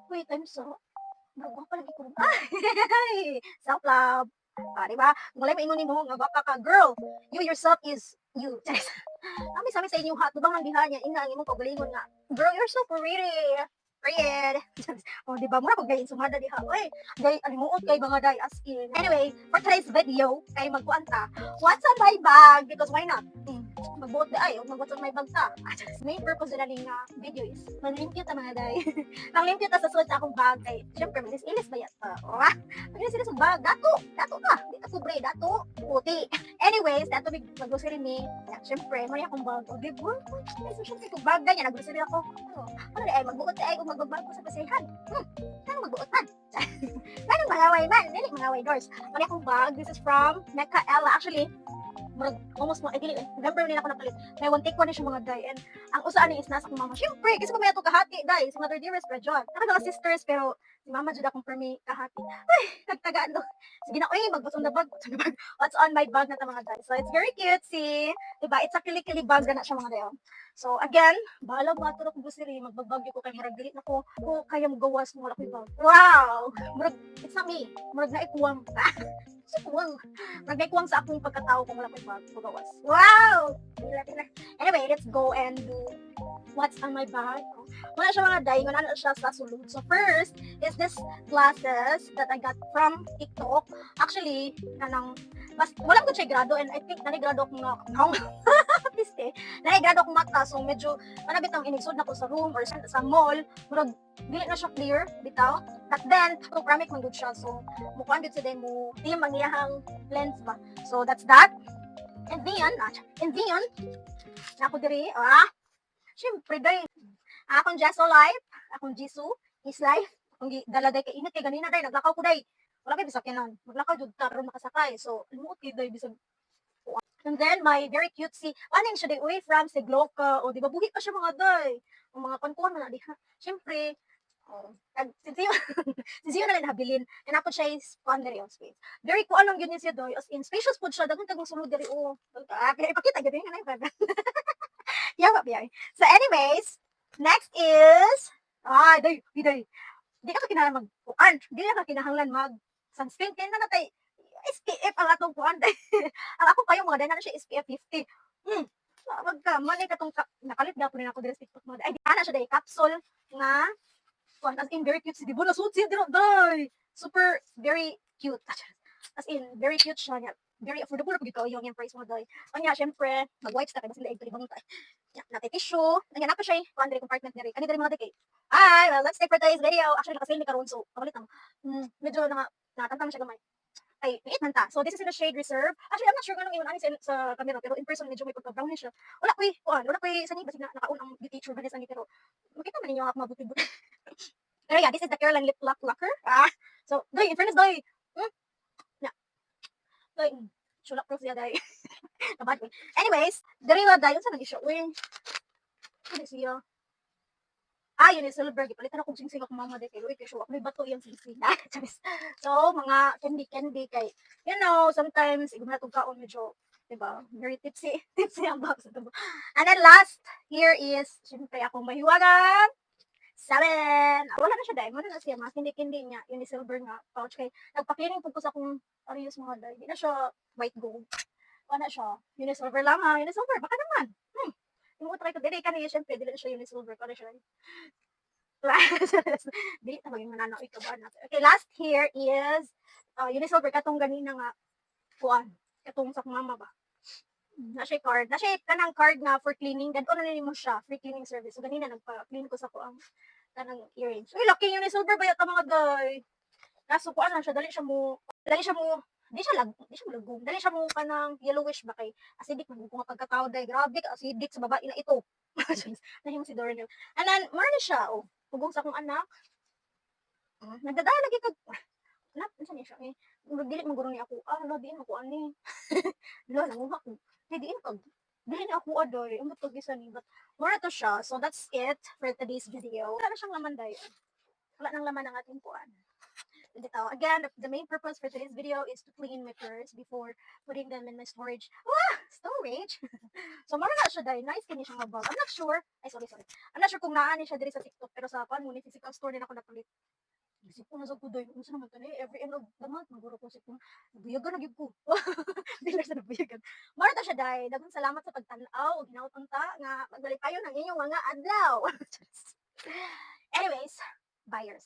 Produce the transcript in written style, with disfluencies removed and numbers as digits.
Wait, I'm so bago pa lagi ko. Ay! Self-love. Diba? Kung walay maingon nimo nga baka ka, girl, you yourself is you. Sabi sa inyo hat, dubang ang diha niya, ina ang imong kaugalingon nga, girl, you're so pretty. Period. O, di ba? Mura pag gayin sumada diha. Uy, gay, alimuot kay mga day as in. Anyway, for today's video, kay magkuan ta, what's on my bag? Because why not? Magbuot na ay, o magbuot on my bag ta. Main purpose na ning video is, manlimpyo ta mga day. Nanglimpyo ta sa suot sa akong bag kay, syempre, ilis ba yan ta? O, pag-ilis sa bag, dato ka. Di ka kubre, dato, puti. Anyways, dato mag-grocery ni, syempre, mali akong bag. O, di ba? May social media kong bag ganyan, nag-grocery ako. Ano na ay, magbuot na ay, kung magbabag ko sa pasihan. Ano magbuot man? Ganun mangaway man, dili mangaway doors. Mali akong bag, this is from Mecca Ella. Actually, almost mo, dili, November nila ako napalit. May one take one na siya mga day. And ang usaan ni is nasa akong mama. Siyempre, kasi mamaya ito kahati, day. Si Mother Dearest pa dyan. Mga sisters, pero si mama dyan akong permi kahati. Ay, nagtagaan do. Sige na, uy, mag-what's on the bag? What's on the bag? What's on my bag na ito mga day. So, it's very cute, see? Diba? It's a kili-kili bag na siya mga day. So, again, bahala mo ato na kong grocery. Magbabagyo ko kay Murag Dili na ko. Kung kaya mo gawas mo wala ko bag. Wow! Murag, it's not me. Murag na ikuwang. Ikuwang. Nagnaikuwang sa akong pagkatao kung wala ko magawas. Wow! Anyway, let's go and do what's on my bag. Wala siya mga day, wala na siya sa sulod. So first is this glasses that I got from TikTok. Actually, wala ko siya grado and I think nanigrado akong piste. Nanigrado akong mata, so medyo manabitang inisod na ko sa room or sa mall. Murag, dili na siya clear, bitaw. But then, panoramic man good siya. So, mukuan good sa day mo, di mangyahang lens ba. So, that's that. And then, na ako diri, syempre, day, akong Jeso Life, akong Jisoo, His Life, akong dala day, kay init kay ganina day, naglakaw ko day. Wala kayo bisakinan. Maglakaw jud ta pero makasakay. So, limuot kay day bisag. And then, my very cutesy, aning siya day, uy, from Sigloca, o di ba, buhi pa siya mga day. Ang mga pankuan na, di ha. Syempre, sinsiyo na lang habilin. And ako siya is kuan diri space. Very cool lang yun siya doy. As in, spacious food siya. Dagang tagong sulod diri, kaya ipakita yun nga na yung yawa biya. So anyways, next is, day. Di ka kinahanglan mag-kuan. Di ka kinahanglan mag-sunscreen. Kaya na natay, SPF ang atong kuan. Ang ako kayo mga day na siya SPF 50. Wag ka, mali ka tong nakalit na po rin ako diri sa TikTok mga day. Ay, di na siya day, capsule nga kuan, as in very cute si Dibo na suit siya dito day. Super very cute. As in very cute siya niya. Very affordable pag ikaw yung price mo day. Anya syempre, mag-wipes ta kay basta ito libang ta. Ya, natin tissue. Anya na pa siya, kuan diri compartment diri. Kani diri mga day. Ay, well, let's take for today's video. Actually naka-sale ni karon so palit na. Medyo nakatantang siya gamay. Ay, wait man ta. So this is in the shade Reserve. Actually, I'm not sure kung anong iwan ani sa camera pero in person medyo may pagka-brown siya. Wala ko sa ni basi nakaon ang beauty tube ganis ani pero makita man ninyo ang mabuti-buti. Pero yeah, this is the Caroline Lip Lock Locker. So, doy, in fairness, doy. Yeah, doy. Sulak proof siya, doy. Kabad ko. Anyways, diri na doy. Unsa nang isyo? Uy. Ano siya? Yun yung silver. Palitan akong singsing ako mama dahil uy, kasi may bato yung singsing. So, mga candy kay, you know, sometimes, igong natong kaon medyo, diba, very tipsy. Tipsy ang box. And then last, here is, syempre akong mahiwagang 7. Wala na siya dahil. Wala na siya. Mas hindi niya. Yun yung silver nga pouch. Kay nagpa-cleaning po ko sa akong Arius mga dahil. Hindi na siya white gold. Wala na siya. Yun yung silver lang ha. Yun yung silver. Baka naman. Yung utry ko. Dili ka niya. Siyempre, dili na siya yun yung silver. Kaya siya. Dili na maging mananaw. Ikaw ba natin. Okay, last here is yun yung silver. Katong ganina nga. Kuan. Katong sa mama ba. Na siya card. Na siya kanang card nga for cleaning. Ganto na mo siya. Free cleaning service. So, ganina nagpa-clean ko sa kuang kanang earrings. Uy, laki yun ni silver ba yata mga day. Kaso kuan na siya, dali siya mo, di siya malagong. Dali siya mo kanang yellowish ba kay acidic man kung pagkatao day. Grabe ka acidic sa babae na ito. Nahimo si Dorinel. And then, mara na siya, pugong sa akong anak. Nagdadala lagi kag, anak, ano niya siya eh. Dili mo guro ni ako, di mo ko ani. Nanguha ko. Dili na ako adoy. Ang butog isa ni. But, mara to siya. So, that's it for today's video. Wala na siyang laman day. Wala nang laman ang ating kuan. Again, the main purpose for today's video is to clean my purse before putting them in my storage. storage. So mara na siya dahil nice kini siya nga bag. I'm not sure. Ay sorry. I'm not sure kung naani siya diri sa TikTok pero sa kuan mo ni physical store din ako napalit. Isip ko na sa kuday, unsa naman tani every end of the month maguro ko sip ko. Buyagan na gyud ko. Dili sa buyagan. Mara ta siya dahil daghang salamat sa pagtan-aw ug hinaut ta nga magbalik payo ng inyong mga adlaw. Anyways, buyers.